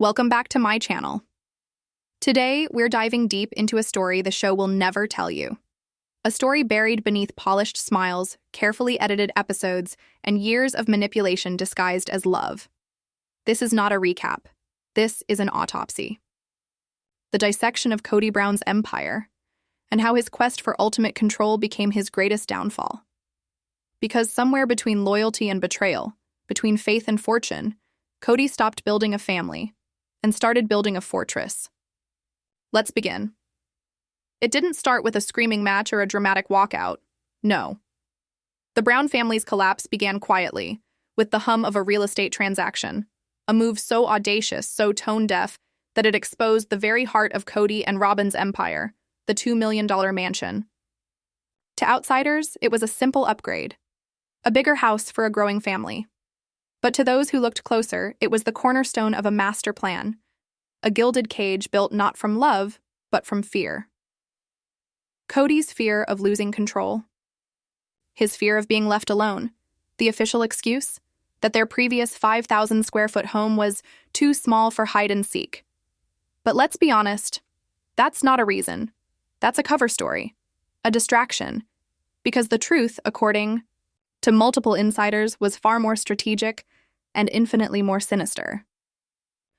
Welcome back to my channel. Today, we're diving deep into a story the show will never tell you. A story buried beneath polished smiles, carefully edited episodes, and years of manipulation disguised as love. This is not a recap. This is an autopsy. The dissection of Kody Brown's empire, and how his quest for ultimate control became his greatest downfall. Because somewhere between loyalty and betrayal, between faith and fortune, Kody stopped building a family and started building a fortress. Let's begin. It didn't start with a screaming match or a dramatic walkout. No. The Brown family's collapse began quietly, with the hum of a real estate transaction, a move so audacious, so tone-deaf, that it exposed the very heart of Kody and Robyn's empire, the $2 million mansion. To outsiders, it was a simple upgrade, a bigger house for a growing family. But to those who looked closer, it was the cornerstone of a master plan, a gilded cage built not from love, but from fear. Kody's fear of losing control. His fear of being left alone. The official excuse? That their previous 5,000-square-foot home was too small for hide and seek. But let's be honest, that's not a reason. That's a cover story, a distraction. Because the truth, according to multiple insiders, was far more strategic and infinitely more sinister.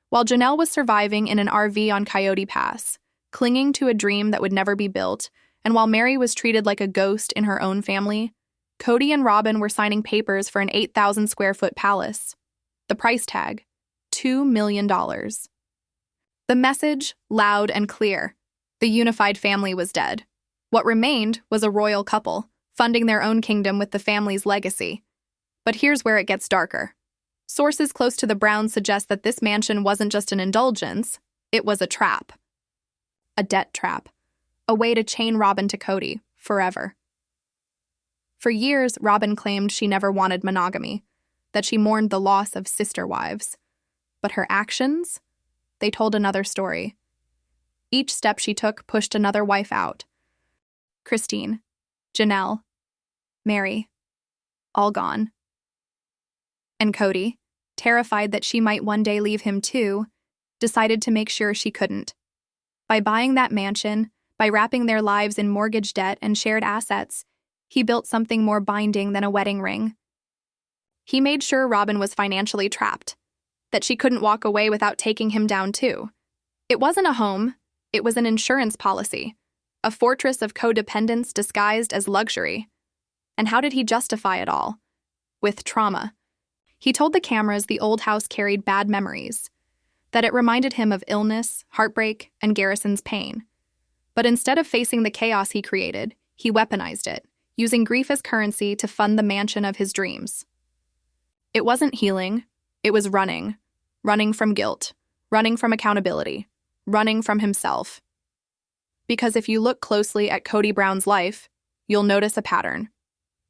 While Janelle was surviving in an RV on Coyote Pass, clinging to a dream that would never be built, and while Meri was treated like a ghost in her own family, Kody and Robyn were signing papers for an 8,000-square-foot palace. The price tag, $2 million. The message, loud and clear. The unified family was dead. What remained was a royal couple, funding their own kingdom with the family's legacy. But here's where it gets darker. Sources close to the Browns suggest that this mansion wasn't just an indulgence, it was a trap. A debt trap. A way to chain Robyn to Kody, forever. For years, Robyn claimed she never wanted monogamy, that she mourned the loss of sister wives. But her actions? They told another story. Each step she took pushed another wife out. Christine, Janelle, Meri, all gone. And Kody, terrified that she might one day leave him too, decided to make sure she couldn't. By buying that mansion, by wrapping their lives in mortgage debt and shared assets, he built something more binding than a wedding ring. He made sure Robyn was financially trapped, that she couldn't walk away without taking him down too. It wasn't a home, it was an insurance policy, a fortress of codependence disguised as luxury. And how did he justify it all? With trauma. He told the cameras the old house carried bad memories, that it reminded him of illness, heartbreak, and Garrison's pain. But instead of facing the chaos he created, he weaponized it, using grief as currency to fund the mansion of his dreams. It wasn't healing, it was running. Running from guilt, running from accountability, running from himself. Because if you look closely at Kody Brown's life, you'll notice a pattern.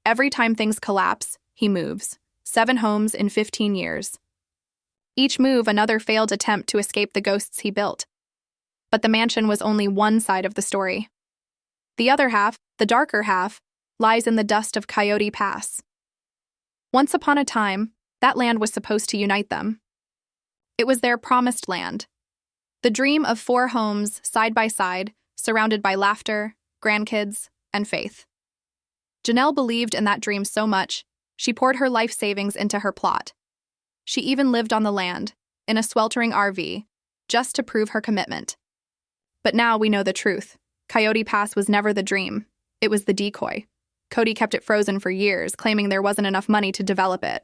Every time things collapse, he moves. 7 homes in 15 years. Each move another failed attempt to escape the ghosts he built. But the mansion was only one side of the story. The other half, the darker half, lies in the dust of Coyote Pass. Once upon a time, that land was supposed to unite them. It was their promised land. The dream of 4 homes side by side, surrounded by laughter, grandkids, and faith. Janelle believed in that dream so much, she poured her life savings into her plot. She even lived on the land, in a sweltering RV, just to prove her commitment. But now we know the truth. Coyote Pass was never the dream. It was the decoy. Kody kept it frozen for years, claiming there wasn't enough money to develop it.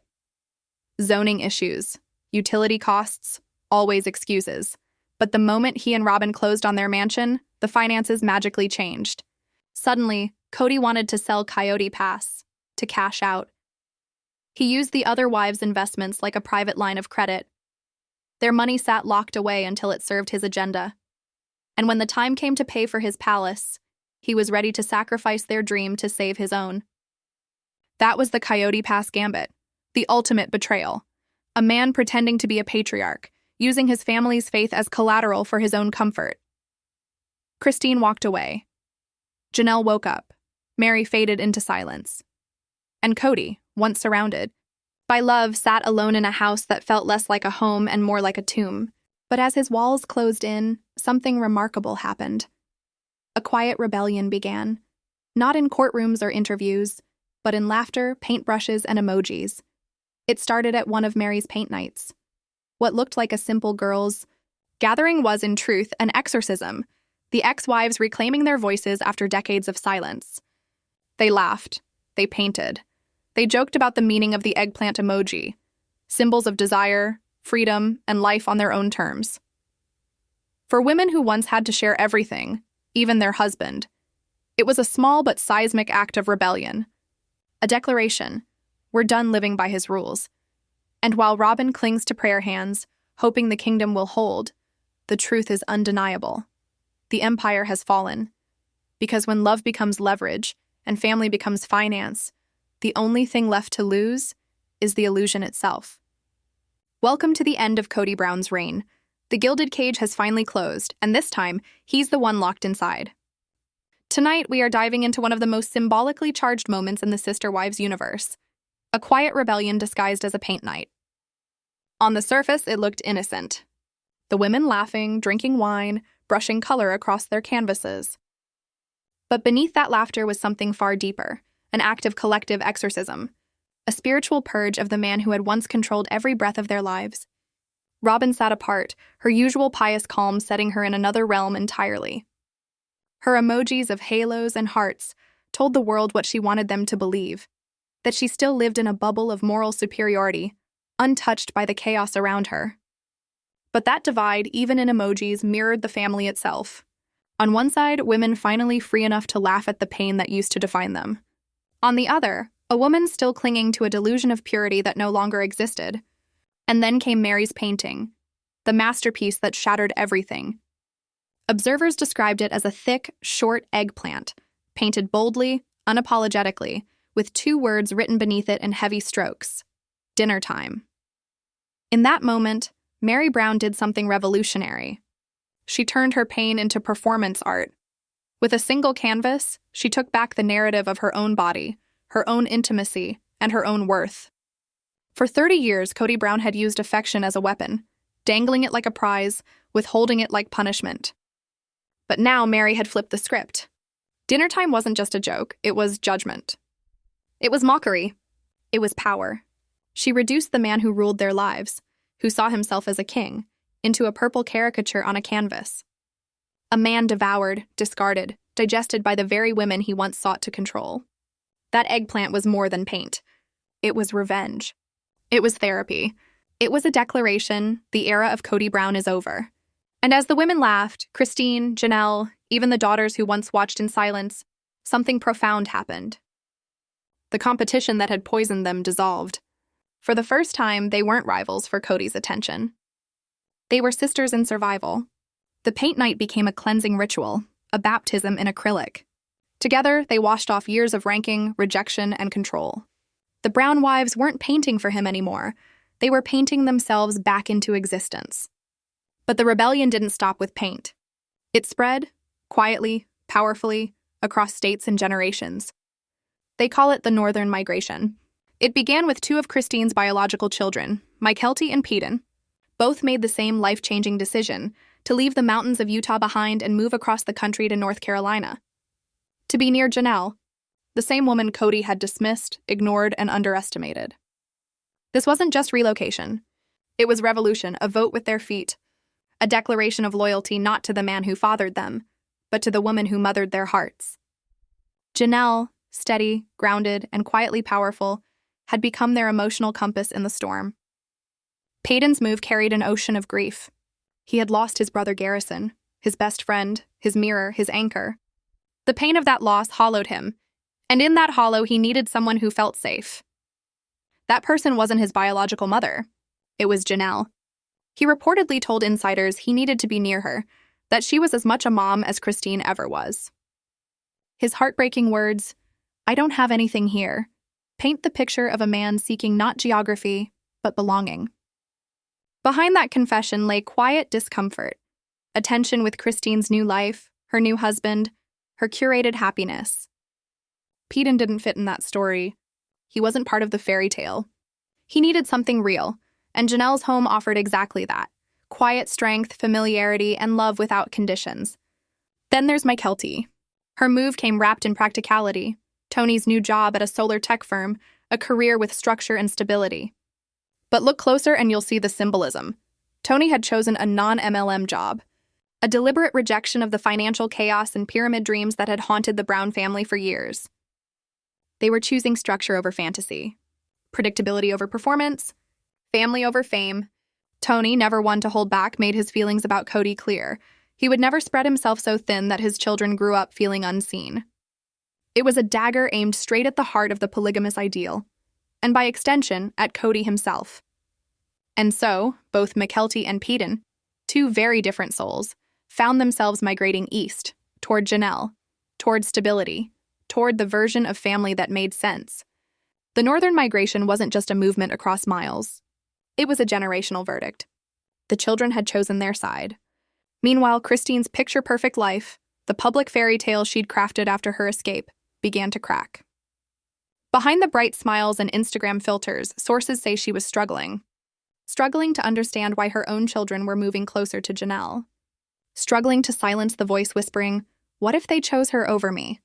Zoning issues, utility costs, always excuses. But the moment he and Robyn closed on their mansion, the finances magically changed. Suddenly, Kody wanted to sell Coyote Pass, to cash out. He used the other wives' investments like a private line of credit. Their money sat locked away until it served his agenda. And when the time came to pay for his palace, he was ready to sacrifice their dream to save his own. That was the Coyote Pass gambit, the ultimate betrayal. A man pretending to be a patriarch, using his family's faith as collateral for his own comfort. Christine walked away. Janelle woke up. Meri faded into silence. And Kody, once surrounded by love, sat alone in a house that felt less like a home and more like a tomb. But as his walls closed in, something remarkable happened. A quiet rebellion began, not in courtrooms or interviews, but in laughter, paintbrushes, and emojis. It started at one of Meri's paint nights. What looked like a simple girls' gathering was, in truth, an exorcism, the ex-wives reclaiming their voices after decades of silence. They laughed. They painted. They joked about the meaning of the eggplant emoji, symbols of desire, freedom, and life on their own terms. For women who once had to share everything, even their husband, it was a small but seismic act of rebellion. A declaration: we're done living by his rules. And while Robyn clings to prayer hands, hoping the kingdom will hold, the truth is undeniable. The empire has fallen. Because when love becomes leverage and family becomes finance, the only thing left to lose is the illusion itself. Welcome to the end of Kody Brown's reign. The gilded cage has finally closed, and this time, he's the one locked inside. Tonight, we are diving into one of the most symbolically charged moments in the Sister Wives universe: a quiet rebellion disguised as a paint night. On the surface, it looked innocent. The women laughing, drinking wine, brushing color across their canvases. But beneath that laughter was something far deeper, an act of collective exorcism, a spiritual purge of the man who had once controlled every breath of their lives. Robyn sat apart, her usual pious calm setting her in another realm entirely. Her emojis of halos and hearts told the world what she wanted them to believe, that she still lived in a bubble of moral superiority, untouched by the chaos around her. But that divide, even in emojis, mirrored the family itself. On one side, women finally free enough to laugh at the pain that used to define them. On the other, a woman still clinging to a delusion of purity that no longer existed. And then came Meri's painting, the masterpiece that shattered everything. Observers described it as a thick, short eggplant, painted boldly, unapologetically, with 2 words written beneath it in heavy strokes: dinner time. In that moment, Meri Brown did something revolutionary. She turned her pain into performance art. With a single canvas, she took back the narrative of her own body, her own intimacy, and her own worth. For 30 years, Kody Brown had used affection as a weapon, dangling it like a prize, withholding it like punishment. But now Meri had flipped the script. Dinner time wasn't just a joke, it was judgment. It was mockery. It was power. She reduced the man who ruled their lives, who saw himself as a king, into a purple caricature on a canvas. A man devoured, discarded, digested by the very women he once sought to control. That eggplant was more than paint. It was revenge. It was therapy. It was a declaration: the era of Kody Brown is over. And as the women laughed, Christine, Janelle, even the daughters who once watched in silence, something profound happened. The competition that had poisoned them dissolved. For the first time, they weren't rivals for Kody's attention. They were sisters in survival. The paint night became a cleansing ritual, a baptism in acrylic. Together, they washed off years of ranking, rejection, and control. The Brown wives weren't painting for him anymore. They were painting themselves back into existence. But the rebellion didn't stop with paint. It spread, quietly, powerfully, across states and generations. They call it the Northern Migration. It began with 2 of Christine's biological children, Mykelti and Peden. Both made the same life-changing decision: to leave the mountains of Utah behind and move across the country to North Carolina. To be near Janelle, the same woman Kody had dismissed, ignored, and underestimated. This wasn't just relocation. It was revolution, a vote with their feet, a declaration of loyalty not to the man who fathered them, but to the woman who mothered their hearts. Janelle, steady, grounded, and quietly powerful, had become their emotional compass in the storm. Peden's move carried an ocean of grief. He had lost his brother Garrison, his best friend, his mirror, his anchor. The pain of that loss hollowed him, and in that hollow he needed someone who felt safe. That person wasn't his biological mother. It was Janelle. He reportedly told insiders he needed to be near her, that she was as much a mom as Christine ever was. His heartbreaking words, "I don't have anything here," paint the picture of a man seeking not geography, but belonging. Behind that confession lay quiet discomfort, a tension with Christine's new life, her new husband, her curated happiness. Peden didn't fit in that story. He wasn't part of the fairy tale. He needed something real, and Janelle's home offered exactly that: quiet strength, familiarity, and love without conditions. Then there's Mykelti. Her move came wrapped in practicality. Tony's new job at a solar tech firm, a career with structure and stability. But look closer and you'll see the symbolism. Tony had chosen a non-MLM job, a deliberate rejection of the financial chaos and pyramid dreams that had haunted the Brown family for years. They were choosing structure over fantasy, predictability over performance, family over fame. Tony, never one to hold back, made his feelings about Kody clear. He would never spread himself so thin that his children grew up feeling unseen. It was a dagger aimed straight at the heart of the polygamous ideal, and by extension, at Kody himself. And so, both Mykelti and Peden, two very different souls, found themselves migrating east, toward Janelle, toward stability, toward the version of family that made sense. The northern migration wasn't just a movement across miles. It was a generational verdict. The children had chosen their side. Meanwhile, Christine's picture-perfect life, the public fairy tale she'd crafted after her escape, began to crack. Behind the bright smiles and Instagram filters, sources say she was struggling to understand why her own children were moving closer to Janelle, struggling to silence the voice whispering, "What if they chose her over me?"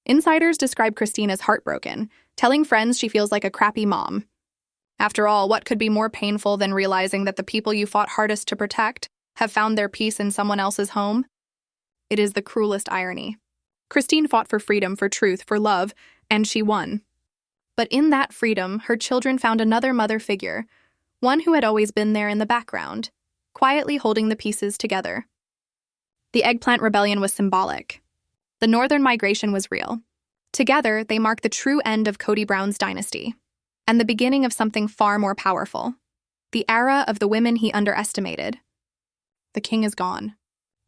Insiders describe Christine as heartbroken, telling friends she feels like a crappy mom. After all, what could be more painful than realizing that the people you fought hardest to protect have found their peace in someone else's home? It is the cruelest irony. Christine fought for freedom, for truth, for love, and she won. But in that freedom, her children found another mother figure, one who had always been there in the background, quietly holding the pieces together. The eggplant rebellion was symbolic. The northern migration was real. Together, they marked the true end of Kody Brown's dynasty, and the beginning of something far more powerful, the era of the women he underestimated. The king is gone.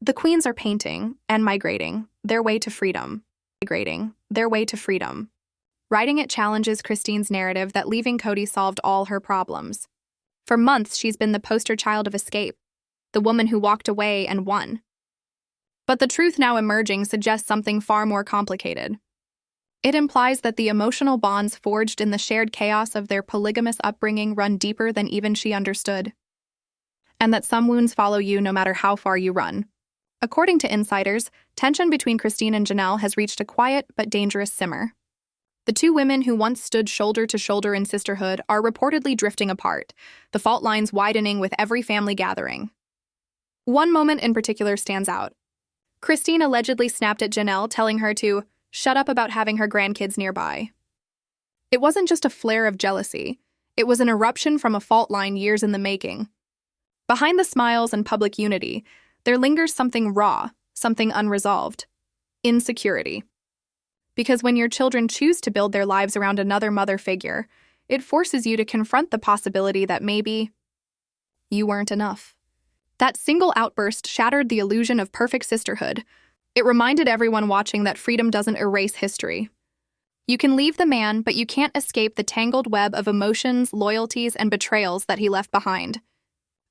The queens are painting and migrating their way to freedom. Writing it challenges Christine's narrative that leaving Kody solved all her problems. For months, she's been the poster child of escape, the woman who walked away and won. But the truth now emerging suggests something far more complicated. It implies that the emotional bonds forged in the shared chaos of their polygamous upbringing run deeper than even she understood, and that some wounds follow you no matter how far you run. According to insiders, tension between Christine and Janelle has reached a quiet but dangerous simmer. The two women who once stood shoulder to shoulder in sisterhood are reportedly drifting apart, the fault lines widening with every family gathering. One moment in particular stands out. Christine allegedly snapped at Janelle, telling her to shut up about having her grandkids nearby. It wasn't just a flare of jealousy. It was an eruption from a fault line years in the making. Behind the smiles and public unity, there lingers something raw, something unresolved. Insecurity. Because when your children choose to build their lives around another mother figure, it forces you to confront the possibility that maybe you weren't enough. That single outburst shattered the illusion of perfect sisterhood. It reminded everyone watching that freedom doesn't erase history. You can leave the man, but you can't escape the tangled web of emotions, loyalties, and betrayals that he left behind.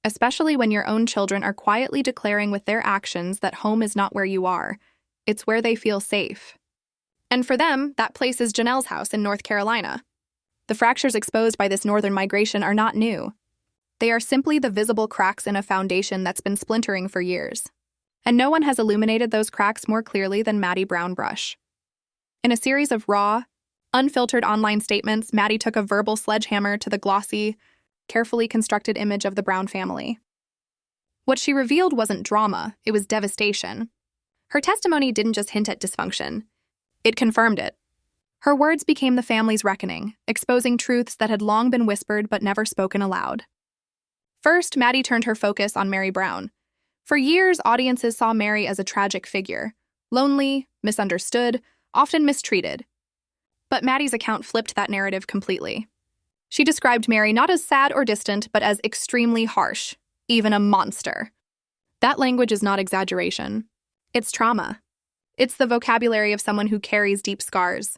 Especially when your own children are quietly declaring with their actions that home is not where you are, it's where they feel safe. And for them, that place is Janelle's house in North Carolina. The fractures exposed by this northern migration are not new. They are simply the visible cracks in a foundation that's been splintering for years. And no one has illuminated those cracks more clearly than Meri Brown Brush. In a series of raw, unfiltered online statements, Meri took a verbal sledgehammer to the glossy, carefully constructed image of the Brown family. What she revealed wasn't drama, it was devastation. Her testimony didn't just hint at dysfunction. It confirmed it. Her words became the family's reckoning, exposing truths that had long been whispered but never spoken aloud. First, Meri turned her focus on Meri Brown. For years, audiences saw Meri as a tragic figure, lonely, misunderstood, often mistreated. But Meri's account flipped that narrative completely. She described Meri not as sad or distant, but as extremely harsh, even a monster. That language is not exaggeration. It's trauma. It's the vocabulary of someone who carries deep scars.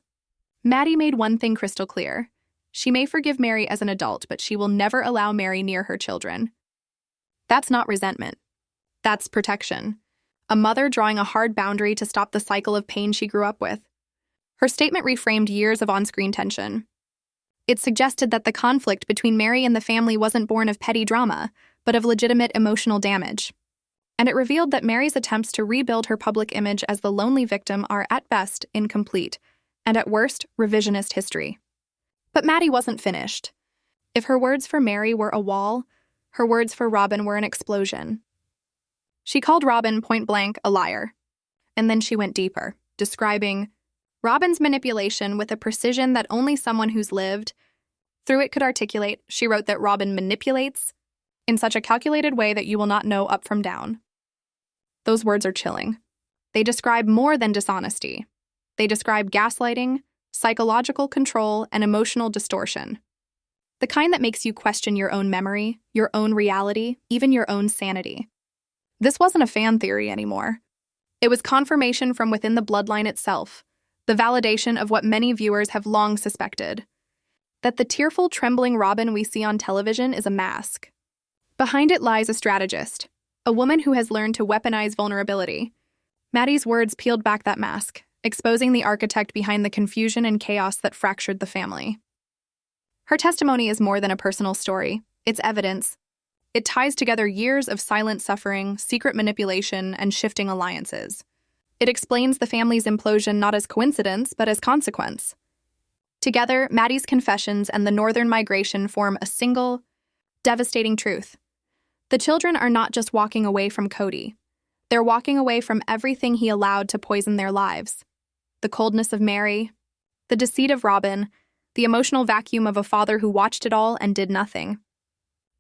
Meri made one thing crystal clear. She may forgive Meri as an adult, but she will never allow Meri near her children. That's not resentment. That's protection. A mother drawing a hard boundary to stop the cycle of pain she grew up with. Her statement reframed years of on-screen tension. It suggested that the conflict between Meri and the family wasn't born of petty drama, but of legitimate emotional damage. And it revealed that Meri's attempts to rebuild her public image as the lonely victim are at best incomplete, and at worst revisionist history. But Maddie wasn't finished. If her words for Meri were a wall, her words for Robyn were an explosion. She called Robyn point-blank a liar. And then she went deeper, describing Robyn's manipulation with a precision that only someone who's lived through it could articulate. She wrote that Robyn manipulates in such a calculated way that you will not know up from down. Those words are chilling. They describe more than dishonesty. They describe gaslighting, psychological control, and emotional distortion. The kind that makes you question your own memory, your own reality, even your own sanity. This wasn't a fan theory anymore. It was confirmation from within the bloodline itself, the validation of what many viewers have long suspected, that the tearful, trembling Robyn we see on television is a mask. Behind it lies a strategist, a woman who has learned to weaponize vulnerability. Maddie's words peeled back that mask, exposing the architect behind the confusion and chaos that fractured the family. Her testimony is more than a personal story. It's evidence. It ties together years of silent suffering, secret manipulation, and shifting alliances. It explains the family's implosion not as coincidence, but as consequence. Together, Maddie's confessions and the northern migration form a single, devastating truth. The children are not just walking away from Kody. They're walking away from everything he allowed to poison their lives. The coldness of Meri, the deceit of Robyn, the emotional vacuum of a father who watched it all and did nothing.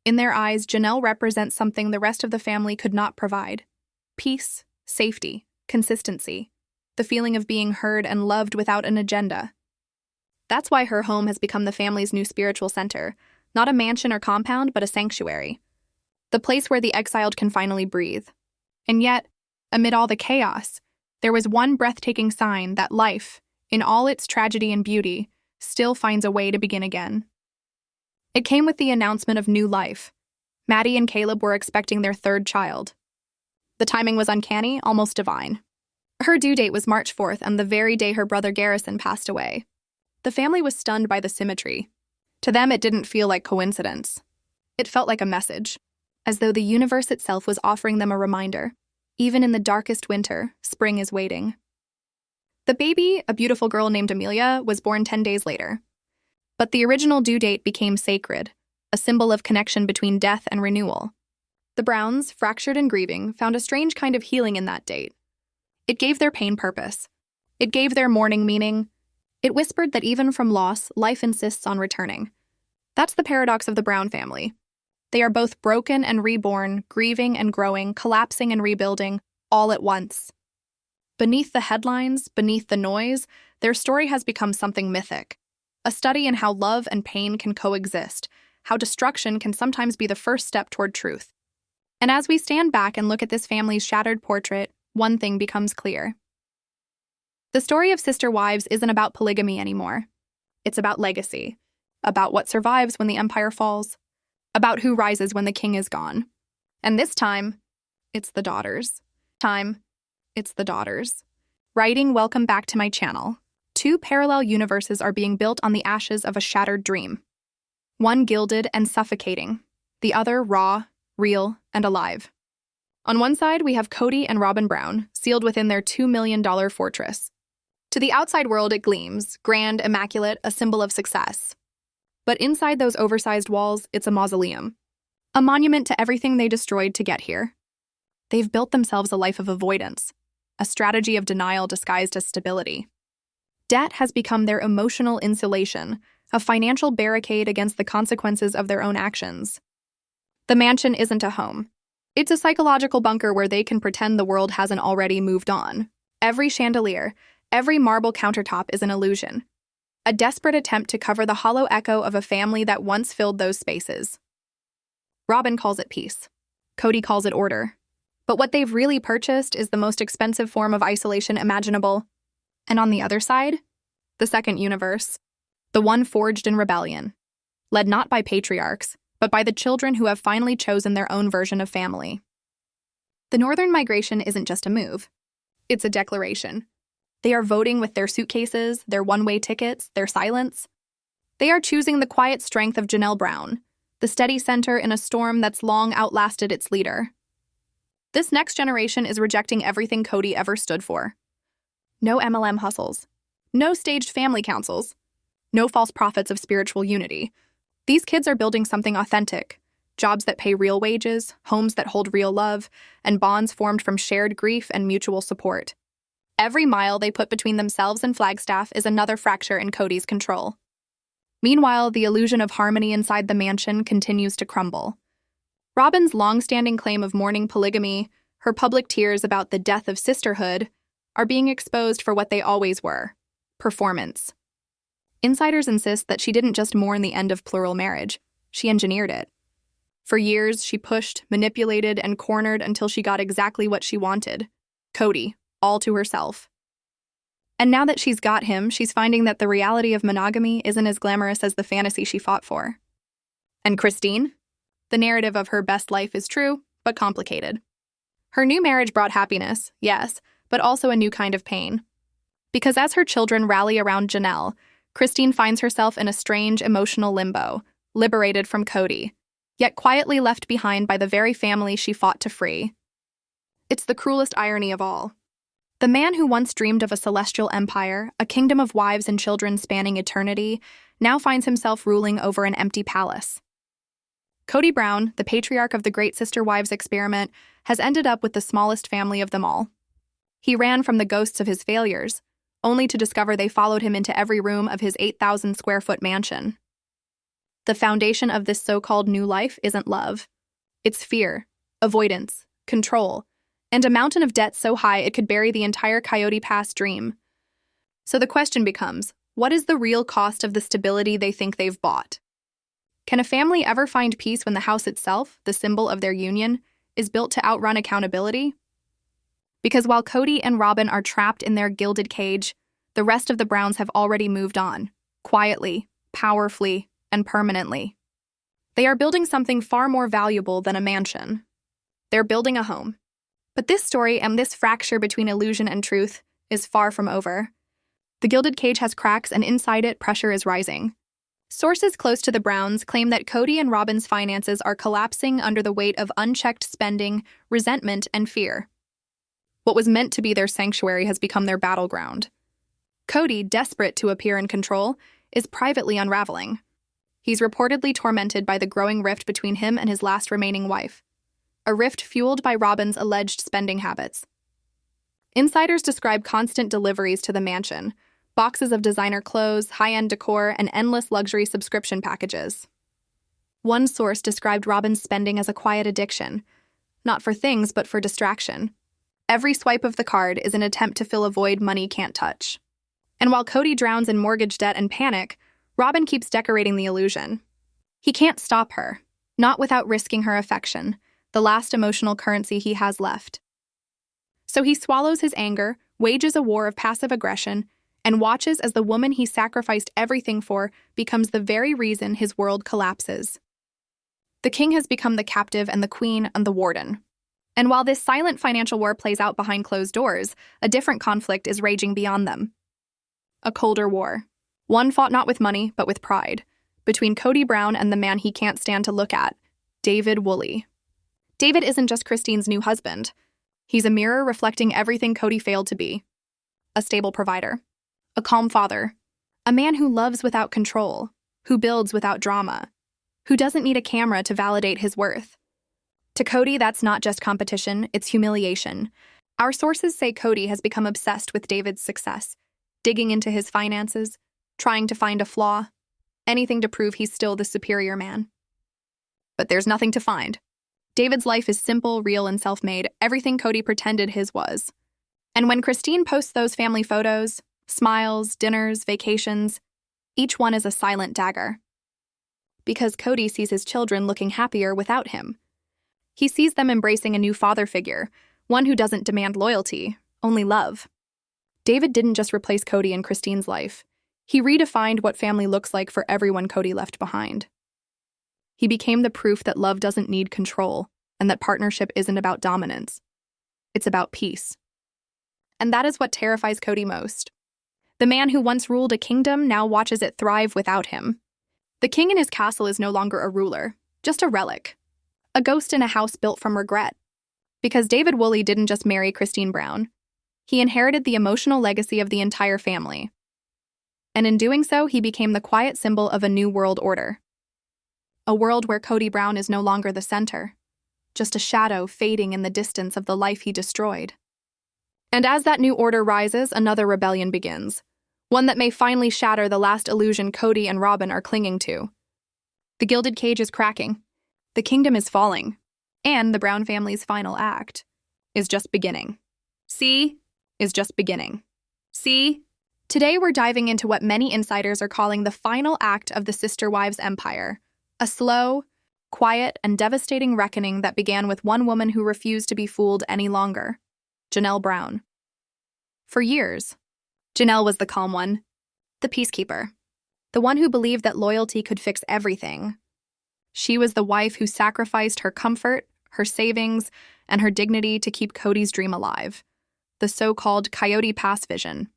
In their eyes, Janelle represents something the rest of the family could not provide. Peace, safety, consistency, the feeling of being heard and loved without an agenda. That's why her home has become the family's new spiritual center, not a mansion or compound, but a sanctuary. The place where the exiled can finally breathe. And yet, amid all the chaos, there was one breathtaking sign that life, in all its tragedy and beauty, still finds a way to begin again. It came with the announcement of new life. Maddie and Caleb were expecting their third child. The timing was uncanny, almost divine. Her due date was March 4th, and the very day her brother Garrison passed away. The family was stunned by the symmetry. To them, it didn't feel like coincidence. It felt like a message, as though the universe itself was offering them a reminder. Even in the darkest winter, spring is waiting. The baby, a beautiful girl named Amelia, was born 10 days later. But the original due date became sacred, a symbol of connection between death and renewal. The Browns, fractured and grieving, found a strange kind of healing in that date. It gave their pain purpose. It gave their mourning meaning. It whispered that even from loss, life insists on returning. That's the paradox of the Brown family. They are both broken and reborn, grieving and growing, collapsing and rebuilding, all at once. Beneath the headlines, beneath the noise, their story has become something mythic. A study in how love and pain can coexist, how destruction can sometimes be the first step toward truth. And as we stand back and look at this family's shattered portrait, one thing becomes clear. The story of Sister Wives isn't about polygamy anymore. It's about legacy, about what survives when the empire falls, about who rises when the king is gone. And this time, it's the daughters. It's the daughters. Writing, welcome back to my channel. Two parallel universes are being built on the ashes of a shattered dream. One gilded and suffocating, the other raw, real, and alive. On one side, we have Kody and Robyn Brown, sealed within their $2 million fortress. To the outside world, it gleams, grand, immaculate, a symbol of success. But inside those oversized walls, it's a mausoleum. A monument to everything they destroyed to get here. They've built themselves a life of avoidance, a strategy of denial disguised as stability. Debt has become their emotional insulation, a financial barricade against the consequences of their own actions. The mansion isn't a home. It's a psychological bunker where they can pretend the world hasn't already moved on. Every chandelier, every marble countertop is an illusion. A desperate attempt to cover the hollow echo of a family that once filled those spaces. Robyn calls it peace. Kody calls it order. But what they've really purchased is the most expensive form of isolation imaginable. And on the other side, the second universe, the one forged in rebellion, led not by patriarchs, but by the children who have finally chosen their own version of family. The northern migration isn't just a move. It's a declaration. They are voting with their suitcases, their one-way tickets, their silence. They are choosing the quiet strength of Janelle Brown, the steady center in a storm that's long outlasted its leader. This next generation is rejecting everything Kody ever stood for. No MLM hustles. No staged family councils. No false prophets of spiritual unity. These kids are building something authentic. Jobs that pay real wages, homes that hold real love, and bonds formed from shared grief and mutual support. Every mile they put between themselves and Flagstaff is another fracture in Kody's control. Meanwhile, the illusion of harmony inside the mansion continues to crumble. Robyn's long-standing claim of mourning polygamy, her public tears about the death of sisterhood, are being exposed for what they always were: performance. Insiders insist that she didn't just mourn the end of plural marriage, she engineered it. For years, she pushed, manipulated, and cornered until she got exactly what she wanted: Kody, all to herself. And now that she's got him, she's finding that the reality of monogamy isn't as glamorous as the fantasy she fought for. And Christine? The narrative of her best life is true, but complicated. Her new marriage brought happiness, yes, but also a new kind of pain. Because as her children rally around Janelle, Christine finds herself in a strange emotional limbo, liberated from Kody, yet quietly left behind by the very family she fought to free. It's the cruelest irony of all. The man who once dreamed of a celestial empire, a kingdom of wives and children spanning eternity, now finds himself ruling over an empty palace. Kody Brown, the patriarch of the Great Sister Wives experiment, has ended up with the smallest family of them all. He ran from the ghosts of his failures, only to discover they followed him into every room of his 8,000-square-foot mansion. The foundation of this so-called new life isn't love. It's fear, avoidance, control, and a mountain of debt so high it could bury the entire Coyote Pass dream. So the question becomes, what is the real cost of the stability they think they've bought? Can a family ever find peace when the house itself, the symbol of their union, is built to outrun accountability? Because while Kody and Robyn are trapped in their gilded cage, the rest of the Browns have already moved on, quietly, powerfully, and permanently. They are building something far more valuable than a mansion. They're building a home. But this story and this fracture between illusion and truth is far from over. The gilded cage has cracks, and inside it, pressure is rising. Sources close to the Browns claim that Kody and Robyn's finances are collapsing under the weight of unchecked spending, resentment, and fear. What was meant to be their sanctuary has become their battleground. Kody, desperate to appear in control, is privately unraveling. He's reportedly tormented by the growing rift between him and his last remaining wife, a rift fueled by Robyn's alleged spending habits. Insiders describe constant deliveries to the mansion, boxes of designer clothes, high-end decor, and endless luxury subscription packages. One source described Robyn's spending as a quiet addiction, not for things but for distraction. Every swipe of the card is an attempt to fill a void money can't touch. And while Kody drowns in mortgage debt and panic, Robyn keeps decorating the illusion. He can't stop her, not without risking her affection, the last emotional currency he has left. So he swallows his anger, wages a war of passive aggression, and watches as the woman he sacrificed everything for becomes the very reason his world collapses. The king has become the captive and the queen and the warden. And while this silent financial war plays out behind closed doors, a different conflict is raging beyond them. A colder war. One fought not with money, but with pride, between Kody Brown and the man he can't stand to look at, David Woolley. David isn't just Christine's new husband. He's a mirror reflecting everything Kody failed to be. A stable provider. A calm father. A man who loves without control. Who builds without drama. Who doesn't need a camera to validate his worth. To Kody, that's not just competition, it's humiliation. Our sources say Kody has become obsessed with David's success, digging into his finances, trying to find a flaw, anything to prove he's still the superior man. But there's nothing to find. David's life is simple, real, and self-made, everything Kody pretended his was. And when Christine posts those family photos, smiles, dinners, vacations, each one is a silent dagger. Because Kody sees his children looking happier without him. He sees them embracing a new father figure, one who doesn't demand loyalty, only love. David didn't just replace Kody in Christine's life. He redefined what family looks like for everyone Kody left behind. He became the proof that love doesn't need control, and that partnership isn't about dominance. It's about peace. And that is what terrifies Kody most. The man who once ruled a kingdom now watches it thrive without him. The king in his castle is no longer a ruler. just a relic, a ghost in a house built from regret. Because David Woolley didn't just marry Christine Brown, he inherited the emotional legacy of the entire family. And in doing so, he became the quiet symbol of a new world order. A world where Kody Brown is no longer the center, just a shadow fading in the distance of the life he destroyed. And as that new order rises, another rebellion begins, one that may finally shatter the last illusion Kody and Robyn are clinging to. The gilded cage is cracking, the kingdom is falling, and the Brown family's final act is just beginning. See is just beginning. See? Today we're diving into what many insiders are calling the final act of the Sister Wives empire, a slow, quiet, and devastating reckoning that began with one woman who refused to be fooled any longer, Janelle Brown. For years, Janelle was the calm one, the peacekeeper, the one who believed that loyalty could fix everything. She was the wife who sacrificed her comfort, her savings, and her dignity to keep Kody's dream alive, the so-called Coyote Pass vision.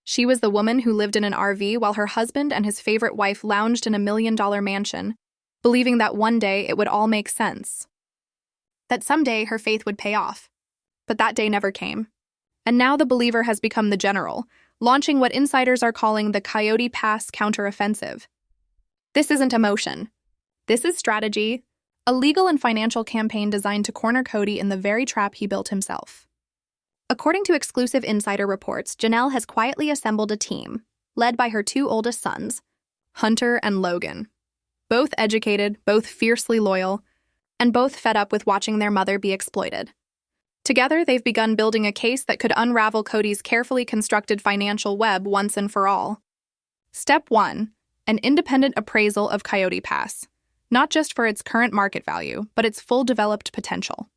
She was the woman who lived in an RV while her husband and his favorite wife lounged in a $1 million mansion, believing that one day it would all make sense. That someday her faith would pay off. But that day never came. And now the believer has become the general, launching what insiders are calling the Coyote Pass counteroffensive. This isn't emotion. This is strategy, a legal and financial campaign designed to corner Kody in the very trap he built himself. According to exclusive insider reports, Janelle has quietly assembled a team, led by her two oldest sons, Hunter and Logan. Both educated, both fiercely loyal, and both fed up with watching their mother be exploited. Together, they've begun building a case that could unravel Kody's carefully constructed financial web once and for all. Step 1. An independent appraisal of Coyote Pass, not just for its current market value, but its full developed potential.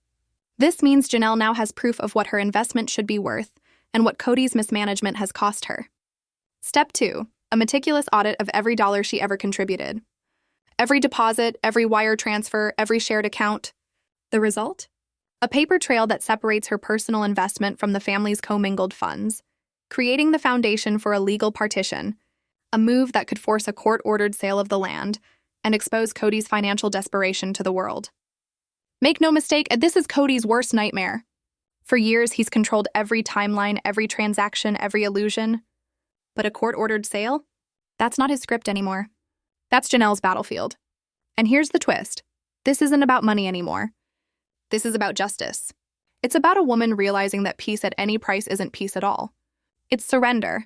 This means Janelle now has proof of what her investment should be worth and what Kody's mismanagement has cost her. Step 2. A meticulous audit of every dollar she ever contributed. Every deposit, every wire transfer, every shared account. The result? A paper trail that separates her personal investment from the family's commingled funds, creating the foundation for a legal partition, a move that could force a court-ordered sale of the land and expose Kody's financial desperation to the world. Make no mistake, this is Kody's worst nightmare. For years, he's controlled every timeline, every transaction, every illusion. But a court-ordered sale? That's not his script anymore. That's Janelle's battlefield. And here's the twist. This isn't about money anymore. This is about justice. It's about a woman realizing that peace at any price isn't peace at all. It's surrender.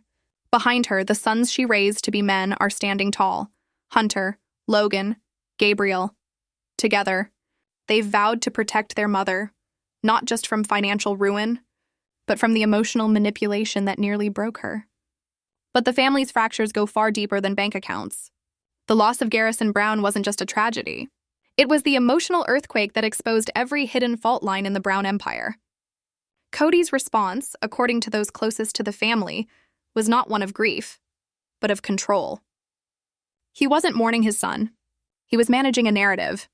Behind her, the sons she raised to be men are standing tall. Hunter, Logan, Gabriel. Together, they've vowed to protect their mother, not just from financial ruin, but from the emotional manipulation that nearly broke her. But the family's fractures go far deeper than bank accounts. The loss of Garrison Brown wasn't just a tragedy. It was the emotional earthquake that exposed every hidden fault line in the Brown empire. Kody's response, according to those closest to the family, was not one of grief, but of control. He wasn't mourning his son. He was managing a narrative.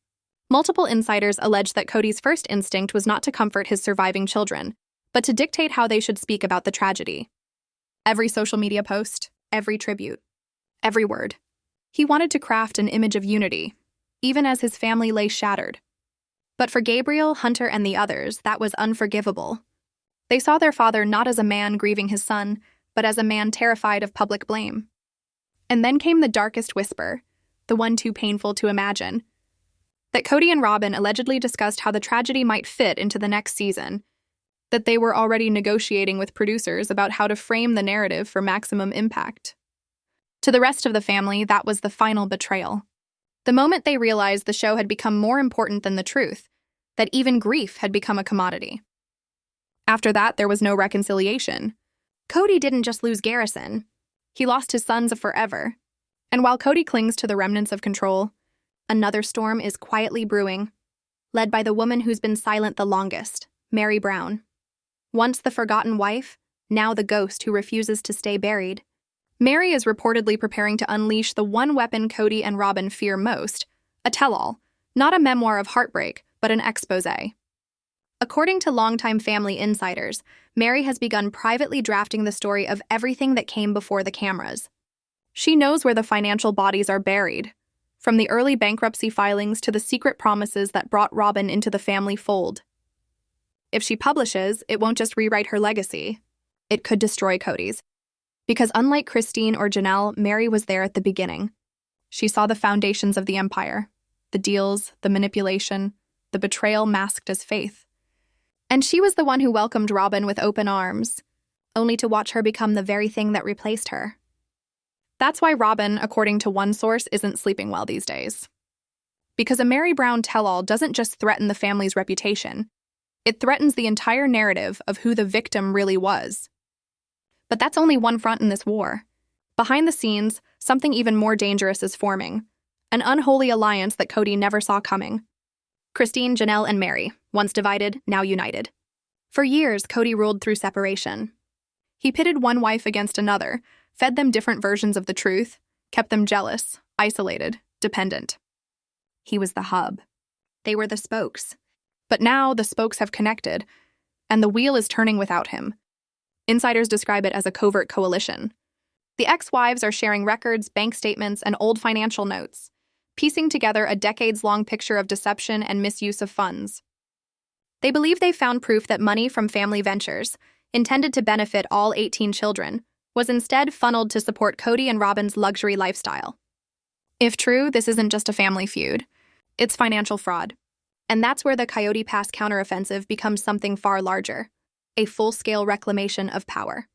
Multiple insiders allege that Kody's first instinct was not to comfort his surviving children, but to dictate how they should speak about the tragedy. Every social media post, every tribute, every word. He wanted to craft an image of unity, even as his family lay shattered. But for Gabriel, Hunter, and the others, that was unforgivable. They saw their father not as a man grieving his son, but as a man terrified of public blame. And then came the darkest whisper, the one too painful to imagine, that Kody and Robyn allegedly discussed how the tragedy might fit into the next season, that they were already negotiating with producers about how to frame the narrative for maximum impact. To the rest of the family, that was the final betrayal. The moment they realized the show had become more important than the truth, that even grief had become a commodity. After that, there was no reconciliation. Kody didn't just lose Garrison. He lost his sons forever. And while Kody clings to the remnants of control, another storm is quietly brewing, led by the woman who's been silent the longest, Meri Brown. Once the forgotten wife, now the ghost who refuses to stay buried. Meri is reportedly preparing to unleash the one weapon Kody and Robyn fear most, a tell-all, not a memoir of heartbreak, but an exposé. According to longtime family insiders, Meri has begun privately drafting the story of everything that came before the cameras. She knows where the financial bodies are buried, from the early bankruptcy filings to the secret promises that brought Robyn into the family fold. If she publishes, it won't just rewrite her legacy. It could destroy Kody's. Because unlike Christine or Janelle, Meri was there at the beginning. She saw the foundations of the empire, the deals, the manipulation, the betrayal masked as faith. And she was the one who welcomed Robyn with open arms, only to watch her become the very thing that replaced her. That's why Robyn, according to one source, isn't sleeping well these days. Because a Meri Brown tell-all doesn't just threaten the family's reputation, it threatens the entire narrative of who the victim really was. But that's only one front in this war. Behind the scenes, something even more dangerous is forming, an unholy alliance that Kody never saw coming. Christine, Janelle, and Meri, once divided, now united. For years, Kody ruled through separation. He pitted one wife against another, fed them different versions of the truth, kept them jealous, isolated, dependent. He was the hub. They were the spokes. But now the spokes have connected, and the wheel is turning without him. Insiders describe it as a covert coalition. The ex-wives are sharing records, bank statements, and old financial notes, piecing together a decades-long picture of deception and misuse of funds. They believe they found proof that money from family ventures, intended to benefit all 18 children, was instead funneled to support Kody and Robyn's luxury lifestyle. If true, this isn't just a family feud. It's financial fraud. And that's where the Coyote Pass counteroffensive becomes something far larger, a full-scale reclamation of power.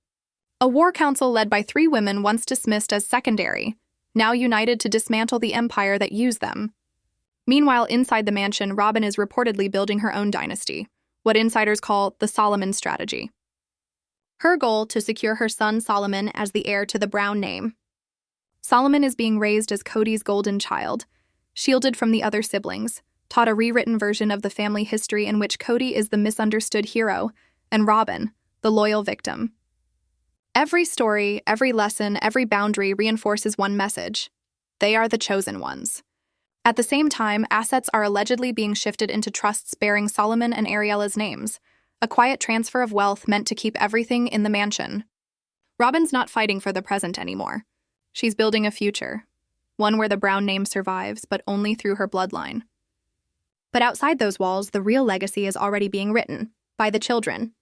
A war council led by 3 women once dismissed as secondary, now united to dismantle the empire that used them. Meanwhile, inside the mansion, Robyn is reportedly building her own dynasty, what insiders call the Solomon strategy. Her goal to secure her son Solomon as the heir to the Brown name. Solomon is being raised as Kody's golden child, shielded from the other siblings, taught a rewritten version of the family history in which Kody is the misunderstood hero and Robyn, the loyal victim. Every story, every lesson, every boundary reinforces one message. They are the chosen ones. At the same time, assets are allegedly being shifted into trusts bearing Solomon and Ariela's names, a quiet transfer of wealth meant to keep everything in the mansion. Robyn's not fighting for the present anymore. She's building a future, one where the Brown name survives, but only through her bloodline. But outside those walls, the real legacy is already being written, by the children.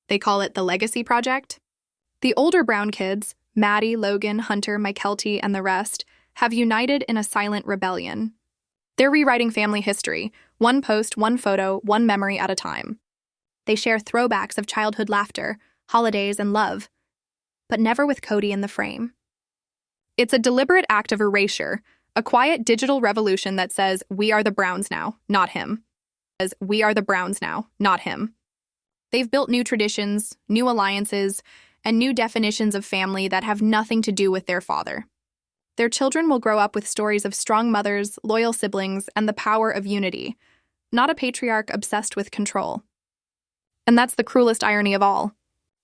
They call it the Legacy Project. The older Brown kids, Maddie, Logan, Hunter, Mykelti, and the rest, have united in a silent rebellion. They're rewriting family history, one post, one photo, one memory at a time. They share throwbacks of childhood laughter, holidays, and love, but never with Kody in the frame. It's a deliberate act of erasure, a quiet digital revolution that says, we are the Browns now, not him. Says, we are the Browns now, not him. They've built new traditions, new alliances, and new definitions of family that have nothing to do with their father. Their children will grow up with stories of strong mothers, loyal siblings, and the power of unity, not a patriarch obsessed with control. And that's the cruelest irony of all.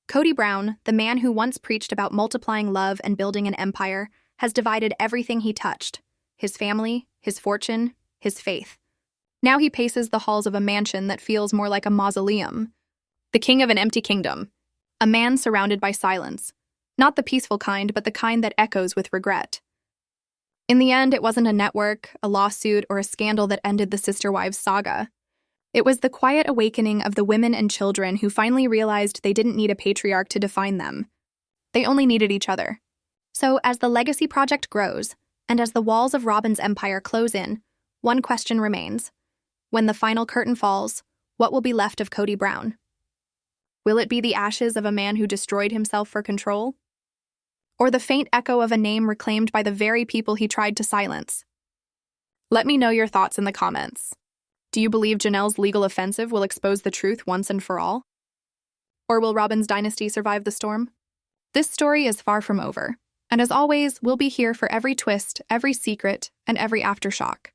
Kody Brown, the man who once preached about multiplying love and building an empire, has divided everything he touched: his family, his fortune, his faith. Now he paces the halls of a mansion that feels more like a mausoleum. The king of an empty kingdom. A man surrounded by silence. Not the peaceful kind, but the kind that echoes with regret. In the end, it wasn't a network, a lawsuit, or a scandal that ended the sister wives saga. It was the quiet awakening of the women and children who finally realized they didn't need a patriarch to define them. They only needed each other. So, as the Legacy Project grows, and as the walls of Robyn's empire close in, one question remains. When the final curtain falls, what will be left of Kody Brown? Will it be the ashes of a man who destroyed himself for control? Or the faint echo of a name reclaimed by the very people he tried to silence? Let me know your thoughts in the comments. Do you believe Janelle's legal offensive will expose the truth once and for all? Or will Robyn's dynasty survive the storm? This story is far from over, and as always, we'll be here for every twist, every secret, and every aftershock.